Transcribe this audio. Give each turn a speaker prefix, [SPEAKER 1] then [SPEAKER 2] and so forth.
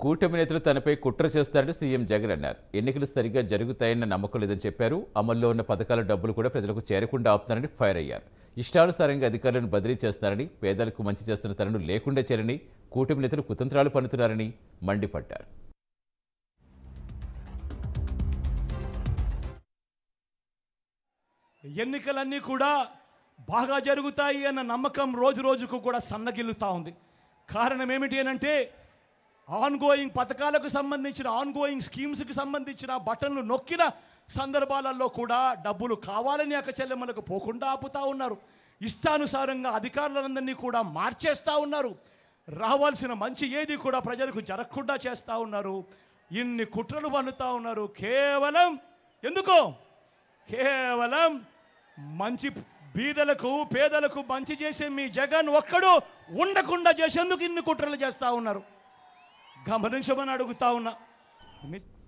[SPEAKER 1] కూటమి నేతలు తనపై కుట్ర చేస్తారని సీఎం జగన్ అన్నారు. ఎన్నికలు సరిగ్గా జరుగుతాయన్న నమ్మకం లేదని చెప్పారు. అమల్లో ఉన్న పథకాల డబ్బులు కూడా ప్రజలకు చేరకుండా ఆపుతున్నారని ఫైర్ అయ్యారు. ఇష్టానుసారంగా అధికారులను బదిలీ చేస్తున్నారని, పేదలకు మంచి చేస్తున్న తనను లేకుండా చేయాలని కూటమి నేతలు కుతంత్రాలు పన్నుతున్నారని మండిపడ్డారు.
[SPEAKER 2] ఎన్నికలన్నీ కూడా బాగా జరుగుతాయి అన్న నమ్మకం రోజు రోజుకు కూడా సన్నగిల్లుతా ఉంది. కారణం ఏమిటి అనంటే ఆన్గోయింగ్ పథకాలకు సంబంధించిన ఆన్గోయింగ్ స్కీమ్స్కి సంబంధించిన బటన్లు నొక్కిన సందర్భాలలో కూడా డబ్బులు కావాలని అక్కచెల్లెమ్మలకు పోకుండా ఆపుతా ఉన్నారు. ఇష్టానుసారంగా అధికారులందరినీ కూడా మార్చేస్తూ ఉన్నారు. రావాల్సిన మంచి ఏది కూడా ప్రజలకు జరగకుండా చేస్తూ ఉన్నారు. ఇన్ని కుట్రలు పన్నుతూ ఉన్నారు. కేవలం ఎందుకో కేవలం మంచి బీదలకు పేదలకు మంచి చేసే మీ జగన్ ఒక్కడు ఉండకుండా చేసేందుకు ఇన్ని కుట్రలు చేస్తూ ఉన్నారు. గమనించమని అడుగుతా ఉన్నా.